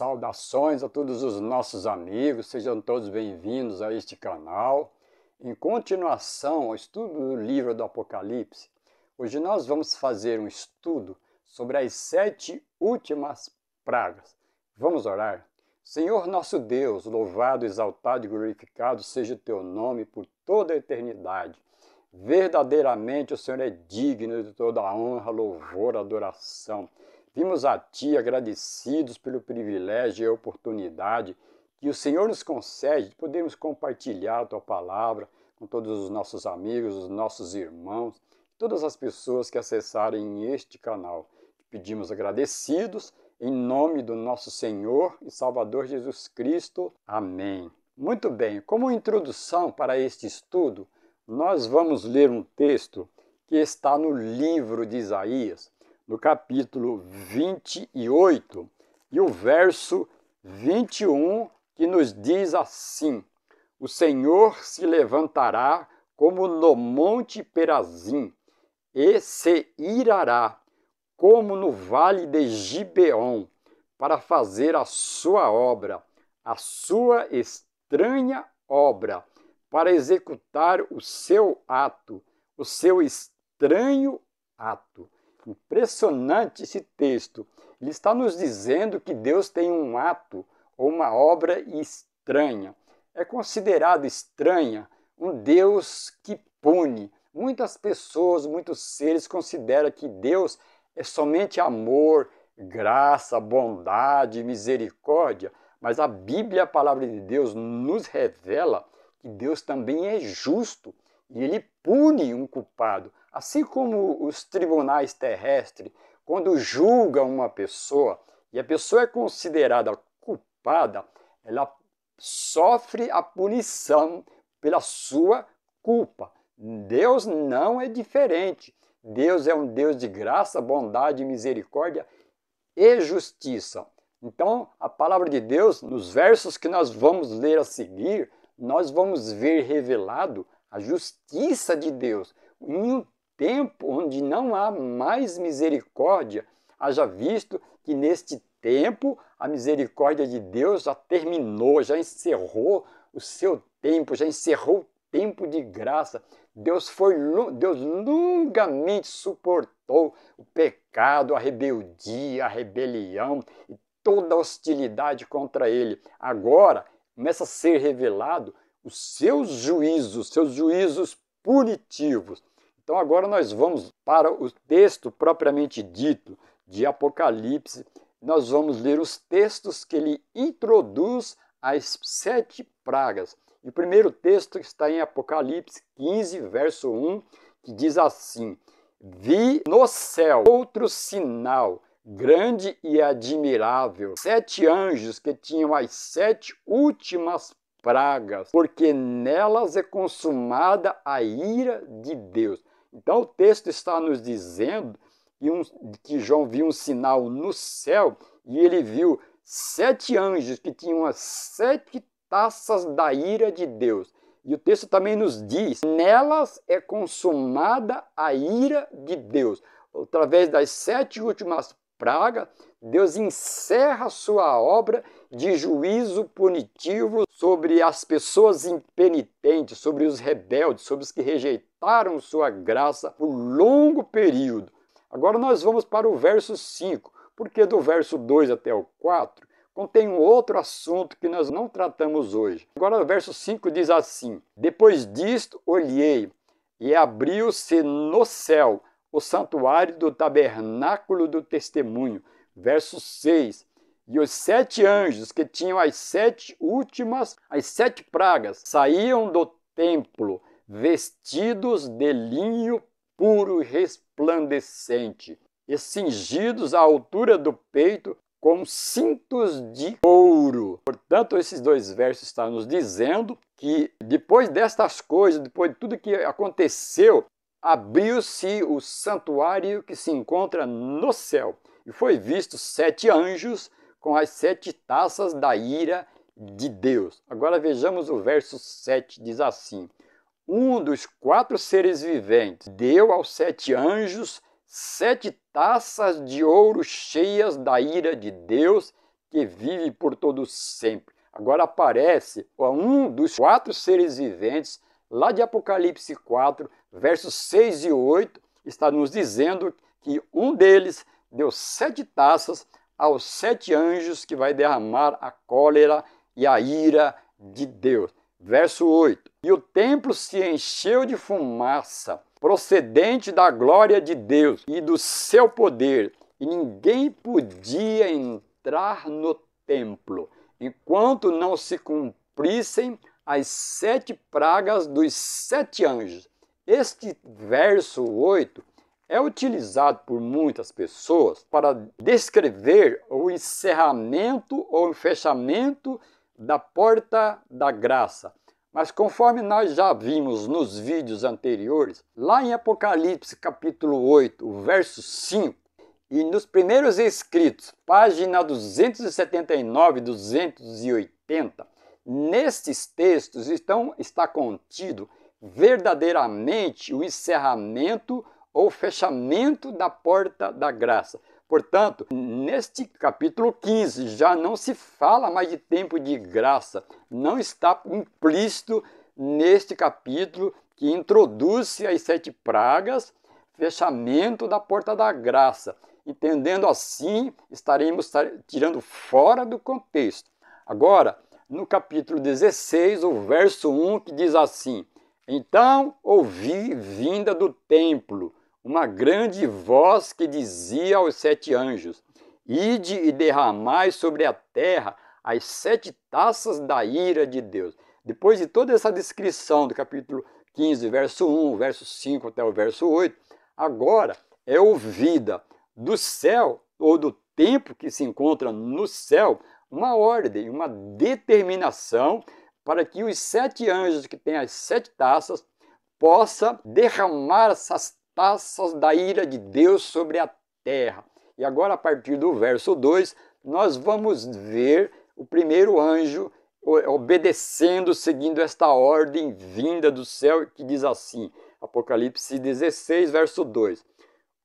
Saudações a todos os nossos amigos, sejam todos bem-vindos a este canal. Em continuação ao estudo do livro do Apocalipse, hoje nós vamos fazer um estudo sobre as 7 últimas pragas. Vamos orar? Senhor nosso Deus, louvado, exaltado e glorificado seja o teu nome por toda a eternidade. Verdadeiramente o Senhor é digno de toda a honra, louvor, adoração. Vimos a Ti agradecidos pelo privilégio e a oportunidade que o Senhor nos concede de podermos compartilhar a Tua Palavra com todos os nossos amigos, os nossos irmãos, todas as pessoas que acessarem este canal. Te pedimos agradecidos em nome do nosso Senhor e Salvador Jesus Cristo. Amém. Muito bem, como introdução para este estudo, nós vamos ler um texto que está no livro de Isaías, no capítulo 28, e o verso 21, que nos diz assim: O Senhor se levantará como no monte Perazim, e se irará como no vale de Gibeon, para fazer a sua obra, a sua estranha obra, para executar o seu ato, o seu estranho ato. Impressionante esse texto. Ele está nos dizendo que Deus tem um ato ou uma obra estranha. É considerado estranha um Deus que pune. Muitas pessoas, muitos seres consideram que Deus é somente amor, graça, bondade, misericórdia. Mas a Bíblia, a palavra de Deus, nos revela que Deus também é justo e Ele pune um culpado. Assim como os tribunais terrestres, quando julgam uma pessoa e a pessoa é considerada culpada, ela sofre a punição pela sua culpa. Deus não é diferente. Deus é um Deus de graça, bondade, misericórdia e justiça. Então, a palavra de Deus, nos versos que nós vamos ler a seguir, nós vamos ver revelado a justiça de Deus em um tempo onde não há mais misericórdia. Haja visto que neste tempo a misericórdia de Deus já terminou, já encerrou o seu tempo, já encerrou o tempo de graça. Deus longamente suportou o pecado, a rebeldia, a rebelião e toda a hostilidade contra ele. Agora começa a ser revelado os seus juízos punitivos. Então agora nós vamos para o texto propriamente dito de Apocalipse. Nós vamos ler os textos que ele introduz às 7 pragas. E o primeiro texto está em Apocalipse 15, verso 1, que diz assim: Vi no céu outro sinal, grande e admirável, 7 anjos que tinham as 7 últimas pragas, porque nelas é consumada a ira de Deus. Então o texto está nos dizendo que João viu um sinal no céu e ele viu 7 anjos que tinham as 7 taças da ira de Deus. E o texto também nos diz: nelas é consumada a ira de Deus. Através das 7 últimas pragas, Deus encerra sua obra de juízo punitivo sobre as pessoas impenitentes, sobre os rebeldes, sobre os que rejeitaram sua graça por longo período. Agora nós vamos para o verso 5, porque do verso 2 até o 4 contém um outro assunto que nós não tratamos hoje. Agora o verso 5 diz assim: Depois disto olhei, e abriu-se no céu o santuário do tabernáculo do testemunho. Verso 6. E os 7 anjos que tinham as 7 pragas, saíam do templo, vestidos de linho puro e resplandecente, e cingidos à altura do peito com cintos de ouro. Portanto, esses 2 versos estão nos dizendo que depois destas coisas, depois de tudo que aconteceu, abriu-se o santuário que se encontra no céu, e foi visto 7 anjos com as 7 taças da ira de Deus. Agora vejamos o verso 7, diz assim: Um dos 4 seres viventes deu aos 7 anjos 7 taças de ouro cheias da ira de Deus, que vive por todo sempre. Agora aparece um dos 4 seres viventes, lá de Apocalipse 4, versos 6 e 8, está nos dizendo que um deles deu 7 taças aos 7 anjos que vai derramar a cólera e a ira de Deus. Verso 8. E o templo se encheu de fumaça, procedente da glória de Deus e do seu poder, e ninguém podia entrar no templo, enquanto não se cumprissem as 7 pragas dos 7 anjos. Este verso 8 é utilizado por muitas pessoas para descrever o encerramento ou o fechamento da porta da graça. Mas conforme nós já vimos nos vídeos anteriores, lá em Apocalipse capítulo 8, verso 5, e nos primeiros escritos, página 279 e 280, nestes textos está contido verdadeiramente o encerramento ou fechamento da porta da graça. Portanto, neste capítulo 15 já não se fala mais de tempo de graça, não está implícito neste capítulo que introduz as 7 pragas, fechamento da porta da graça. Entendendo assim, estaremos tirando fora do contexto. Agora, no capítulo 16, o verso 1, que diz assim: Então ouvi vinda do templo uma grande voz que dizia aos 7 anjos: Ide e derramai sobre a terra as 7 taças da ira de Deus. Depois de toda essa descrição do capítulo 15, verso 1, verso 5 até o verso 8, agora é ouvida do céu, ou do tempo que se encontra no céu, uma ordem, uma determinação para que os 7 anjos que têm as 7 taças possam derramar essas taças da ira de Deus sobre a terra. E agora, a partir do verso 2, nós vamos ver o primeiro anjo obedecendo, seguindo esta ordem vinda do céu, que diz assim, Apocalipse 16, verso 2.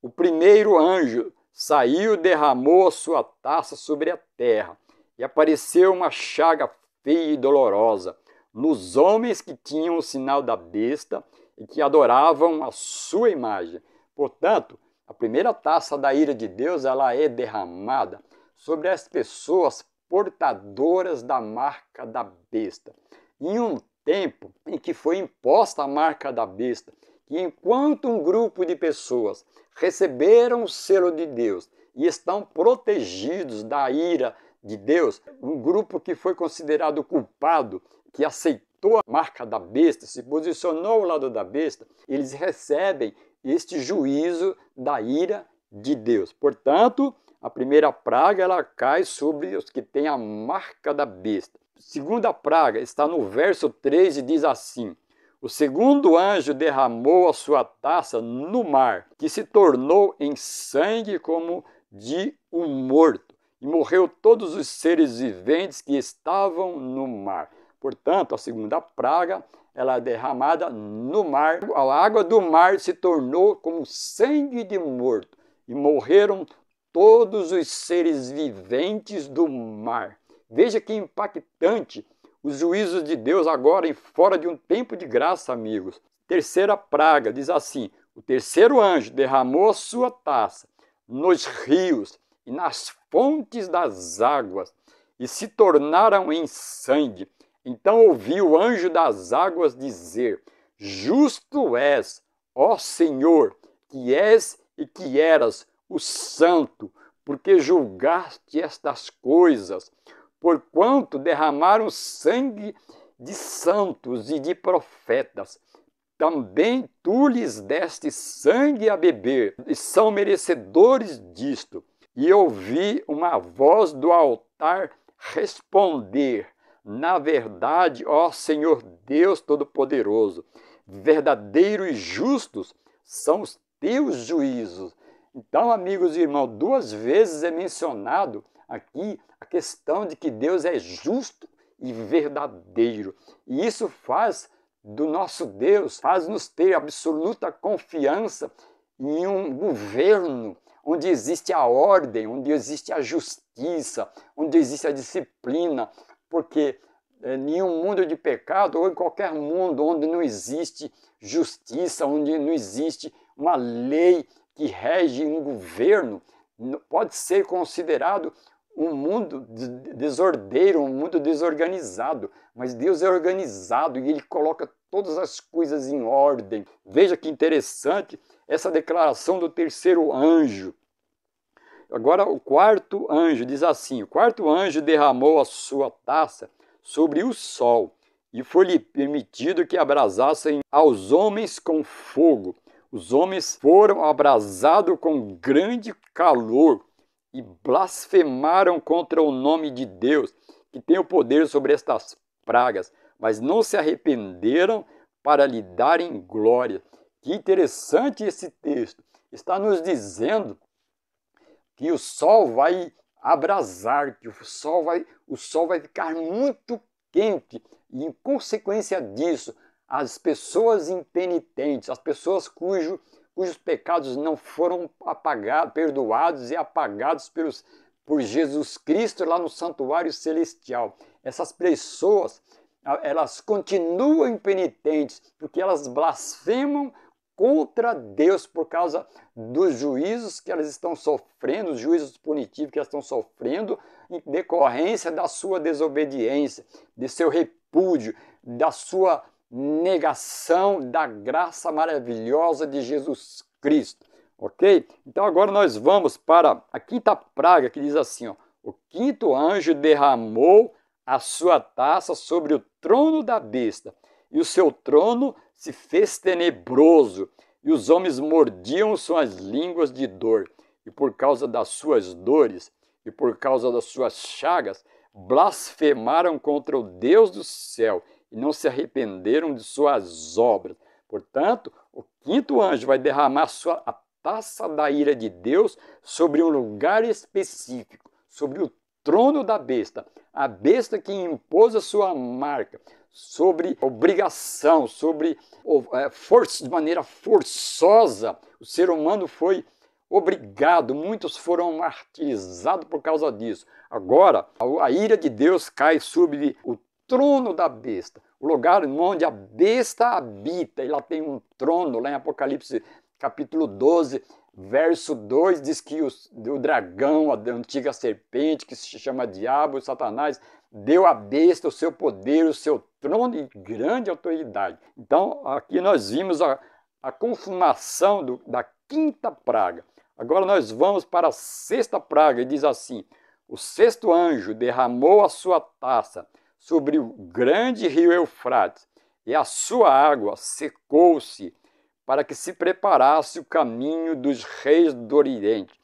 O primeiro anjo saiu, derramou a sua taça sobre a terra, e apareceu uma chaga feia e dolorosa nos homens que tinham o sinal da besta e que adoravam a sua imagem. Portanto, a primeira taça da ira de Deus, ela é derramada sobre as pessoas portadoras da marca da besta. Em um tempo em que foi imposta a marca da besta, que enquanto um grupo de pessoas receberam o selo de Deus e estão protegidos da ira de Deus, um grupo que foi considerado culpado, que aceitou a marca da besta, se posicionou ao lado da besta, eles recebem este juízo da ira de Deus. Portanto, a primeira praga ela cai sobre os que têm a marca da besta. A segunda praga está no verso 3 e diz assim: O segundo anjo derramou a sua taça no mar, que se tornou em sangue como de um morto, e morreu todos os seres viventes que estavam no mar. Portanto, a segunda praga ela é derramada no mar. A água do mar se tornou como sangue de morto, e morreram todos os seres viventes do mar. Veja que impactante os juízos de Deus agora em fora de um tempo de graça, amigos. Terceira praga, diz assim: o terceiro anjo derramou a sua taça nos rios e nas fontes das águas, e se tornaram em sangue. Então ouvi o anjo das águas dizer: Justo és, ó Senhor, que és e que eras o Santo, porque julgaste estas coisas, porquanto derramaram sangue de santos e de profetas. Também tu lhes deste sangue a beber, e são merecedores disto. E ouvi uma voz do altar responder: Na verdade, ó Senhor Deus Todo-Poderoso, verdadeiros e justos são os teus juízos. Então, amigos e irmãos, 2 vezes é mencionado aqui a questão de que Deus é justo e verdadeiro. E isso faz do nosso Deus, faz-nos ter absoluta confiança em um governo onde existe a ordem, onde existe a justiça, onde existe a disciplina, porque em um mundo de pecado, ou em qualquer mundo onde não existe justiça, onde não existe uma lei que rege um governo, pode ser considerado um mundo desordeiro, um mundo desorganizado. Mas Deus é organizado e Ele coloca todas as coisas em ordem. Veja que interessante essa declaração do terceiro anjo. Agora o quarto anjo diz assim: o quarto anjo derramou a sua taça sobre o sol, e foi-lhe permitido que abrasassem aos homens com fogo. Os homens foram abrasados com grande calor e blasfemaram contra o nome de Deus, que tem o poder sobre estas pragas, mas não se arrependeram para lhe darem glória. Que interessante esse texto. Está nos dizendo que o sol vai abrasar, que o sol vai ficar muito quente, e em consequência disso, as pessoas impenitentes, as pessoas cujos pecados não foram apagados, perdoados e apagados por Jesus Cristo lá no santuário celestial. Essas pessoas, elas continuam impenitentes, porque elas blasfemam contra Deus por causa dos juízos que elas estão sofrendo, os juízos punitivos que elas estão sofrendo em decorrência da sua desobediência, de seu repúdio, da sua negação da graça maravilhosa de Jesus Cristo, ok? Então agora nós vamos para a quinta praga, que diz assim, ó: o quinto anjo derramou a sua taça sobre o trono da besta, e o seu trono se fez tenebroso, e os homens mordiam suas línguas de dor, e por causa das suas dores, e por causa das suas chagas, blasfemaram contra o Deus do céu, e não se arrependeram de suas obras. Portanto, o quinto anjo vai derramar a taça da ira de Deus sobre um lugar específico, sobre o trono da besta, a besta que impôs a sua marca, sobre obrigação, sobre de maneira forçosa. O ser humano foi obrigado, muitos foram martirizados por causa disso. Agora, a ira de Deus cai sobre o trono da besta, o lugar onde a besta habita. Ela tem um trono, lá em Apocalipse capítulo 12, verso 2, diz que o dragão, a antiga serpente, que se chama Diabo, Satanás, deu à besta o seu poder, o seu trono e grande autoridade. Então, aqui nós vimos a consumação da quinta praga. Agora nós vamos para a sexta praga, e diz assim: o sexto anjo derramou a sua taça sobre o grande rio Eufrates, e a sua água secou-se, para que se preparasse o caminho dos reis do Oriente.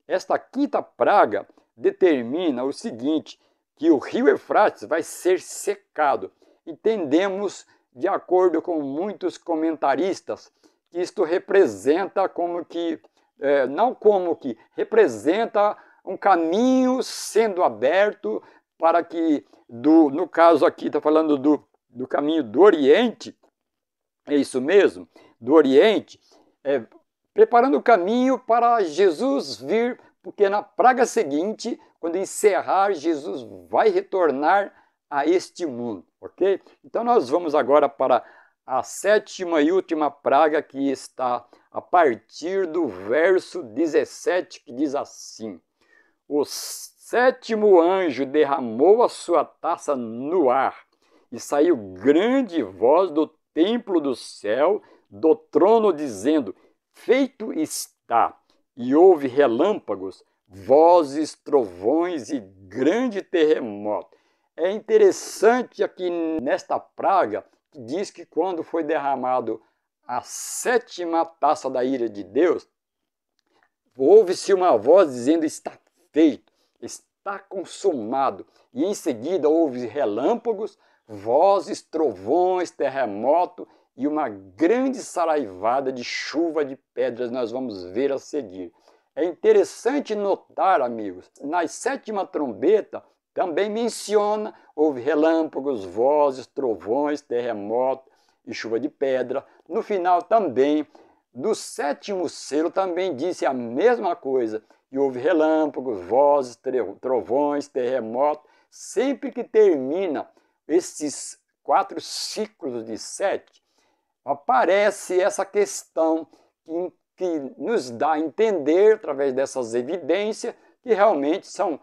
Esta quinta praga determina o seguinte, que o rio Eufrates vai ser secado. Entendemos, de acordo com muitos comentaristas, que isto representa representa um caminho sendo aberto para que, no caso aqui está falando do caminho do Oriente, é isso mesmo, do Oriente, preparando o caminho para Jesus vir, porque na praga seguinte, quando encerrar, Jesus vai retornar a este mundo, ok? Então nós vamos agora para a sétima e última praga, que está a partir do verso 17, que diz assim: o sétimo anjo derramou a sua taça no ar, e saiu grande voz do templo do céu, do trono, dizendo: feito está. E houve relâmpagos, vozes, trovões e grande terremoto. É interessante aqui nesta praga, que diz que quando foi derramado a sétima taça da ira de Deus, houve-se uma voz dizendo: está feito, está consumado. E em seguida houve relâmpagos, vozes, trovões, terremoto e uma grande saraivada de chuva de pedras, nós vamos ver a seguir. É interessante notar, amigos, na sétima trombeta também menciona, houve relâmpagos, vozes, trovões, terremoto e chuva de pedra. No final também do sétimo selo também disse a mesma coisa. E houve relâmpagos, vozes, trovões, terremotos. Sempre que termina esses 4 ciclos de 7, aparece essa questão que nos dá a entender, através dessas evidências, que realmente são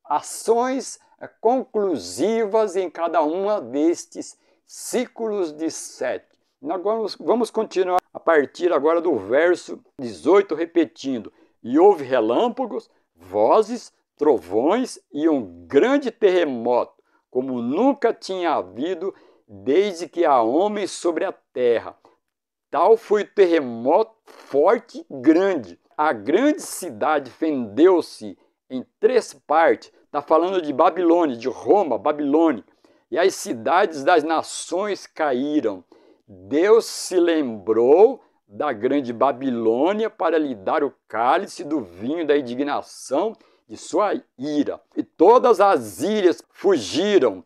ações conclusivas em cada uma destes ciclos de 7. Nós vamos continuar a partir agora do verso 18, repetindo. E houve relâmpagos, vozes, trovões e um grande terremoto, como nunca tinha havido desde que há homens sobre a terra. Tal foi o terremoto forte e grande. A grande cidade fendeu-se em 3 partes. Está falando de Babilônia, de Roma, Babilônia. E as cidades das nações caíram. Deus se lembrou da grande Babilônia para lhe dar o cálice do vinho da indignação de sua ira. E todas as ilhas fugiram.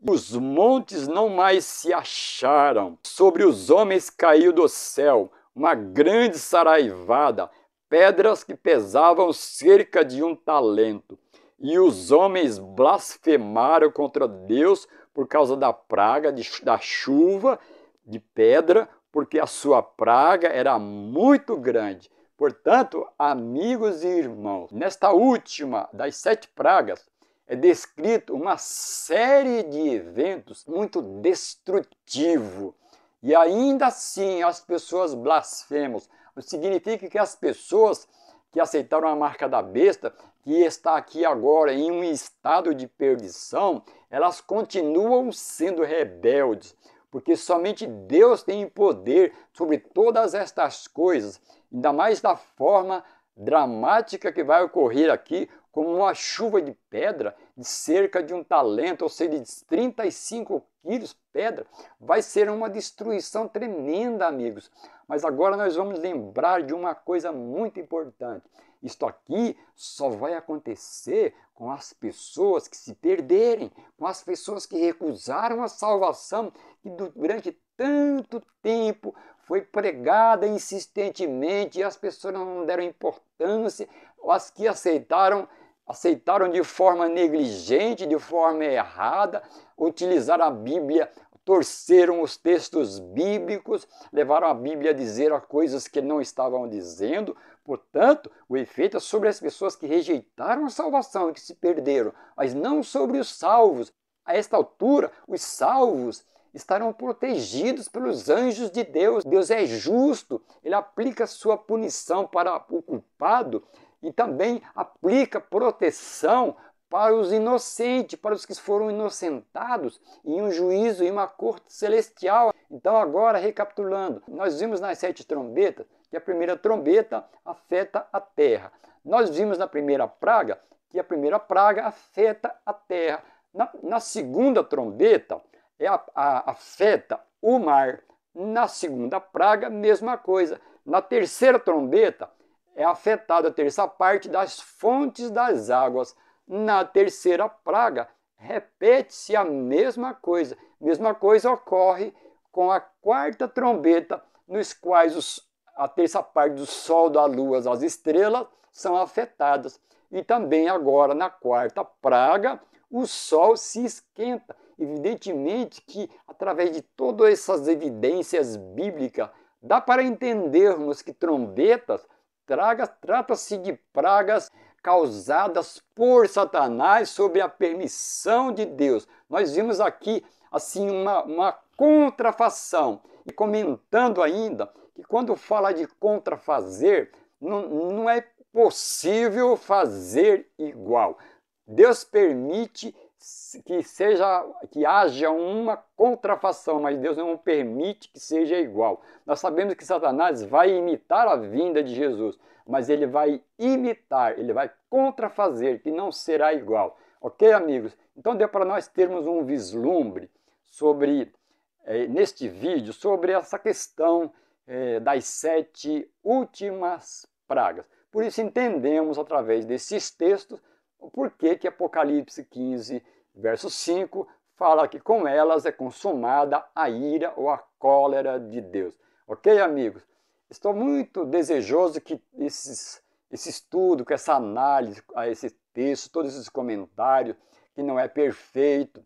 Os montes não mais se acharam. Sobre os homens caiu do céu uma grande saraivada, pedras que pesavam cerca de 1 talento. E os homens blasfemaram contra Deus por causa da praga, da chuva de pedra, porque a sua praga era muito grande. Portanto, amigos e irmãos, nesta última das 7 pragas, é descrito uma série de eventos muito destrutivos. E ainda assim as pessoas blasfemam. Significa que as pessoas que aceitaram a marca da besta, que está aqui agora em um estado de perdição, elas continuam sendo rebeldes. Porque somente Deus tem poder sobre todas estas coisas, ainda mais da forma dramática que vai ocorrer aqui, como uma chuva de pedra de cerca de 1 talento, ou seja, de 35 quilos de pedra, vai ser uma destruição tremenda, amigos. Mas agora nós vamos lembrar de uma coisa muito importante. Isto aqui só vai acontecer com as pessoas que se perderem, com as pessoas que recusaram a salvação, que durante tanto tempo foi pregada insistentemente e as pessoas não deram importância, as que aceitaram de forma negligente, de forma errada, utilizaram a Bíblia, torceram os textos bíblicos, levaram a Bíblia a dizer coisas que não estavam dizendo. Portanto, o efeito é sobre as pessoas que rejeitaram a salvação e que se perderam, mas não sobre os salvos. A esta altura, os salvos estarão protegidos pelos anjos de Deus. Deus é justo, ele aplica sua punição para o culpado e também aplica proteção para os inocentes, para os que foram inocentados em um juízo, em uma corte celestial. Então agora, recapitulando, nós vimos nas 7 trombetas que a primeira trombeta afeta a terra. Nós vimos na primeira praga que a primeira praga afeta a terra. Na segunda trombeta, afeta o mar. Na segunda praga, mesma coisa. Na terceira trombeta, é afetada a terça parte das fontes das águas. Na terceira praga, repete-se a mesma coisa. Mesma coisa ocorre com a quarta trombeta, nos quais a terça parte do sol, da lua, as estrelas são afetadas. E também agora, na quarta praga, o sol se esquenta. Evidentemente que, através de todas essas evidências bíblicas, dá para entendermos que trombetas trata-se de pragas causadas por Satanás sob a permissão de Deus. Nós vimos aqui assim uma contrafação. E comentando ainda que quando fala de contrafazer, não é possível fazer igual. Deus permite que haja uma contrafação, mas Deus não permite que seja igual. Nós sabemos que Satanás vai imitar a vinda de Jesus, mas ele vai imitar, ele vai contrafazer, que não será igual. Ok, amigos? Então deu para nós termos um vislumbre sobre, neste vídeo, sobre essa questão das 7 últimas pragas. Por isso entendemos, através desses textos, o porquê que Apocalipse 15, verso 5, fala que com elas é consumada a ira ou a cólera de Deus. Ok, amigos? Estou muito desejoso que esse estudo, com essa análise a esse texto, todos esses comentários, que não é perfeito,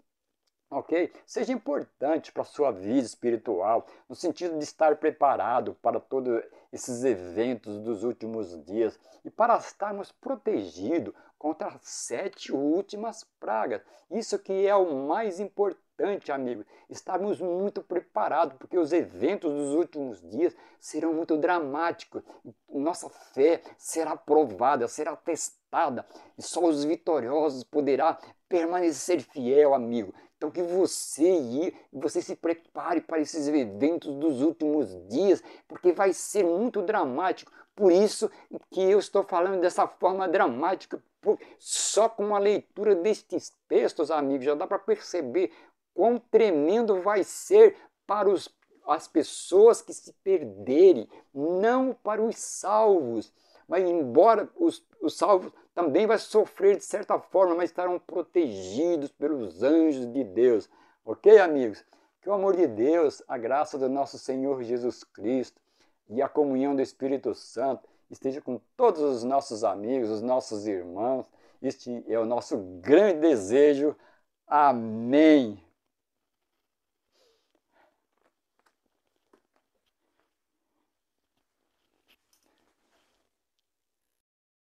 ok? Seja importante para a sua vida espiritual, no sentido de estar preparado para todos esses eventos dos últimos dias e para estarmos protegidos contra as 7 últimas pragas. Isso que é o mais importante, amigo. Estarmos muito preparados, porque os eventos dos últimos dias serão muito dramáticos. Nossa fé será provada, será testada, e só os vitoriosos poderão permanecer fiel, amigo. Então que você se prepare para esses eventos dos últimos dias, porque vai ser muito dramático. Por isso que eu estou falando dessa forma dramática, só com a leitura destes textos, amigos, já dá para perceber quão tremendo vai ser para as pessoas que se perderem, não para os salvos. Mas embora os salvos também vai sofrer de certa forma, mas estarão protegidos pelos anjos de Deus. Ok, amigos? Que o amor de Deus, a graça do nosso Senhor Jesus Cristo e a comunhão do Espírito Santo esteja com todos os nossos amigos, os nossos irmãos. Este é o nosso grande desejo. Amém.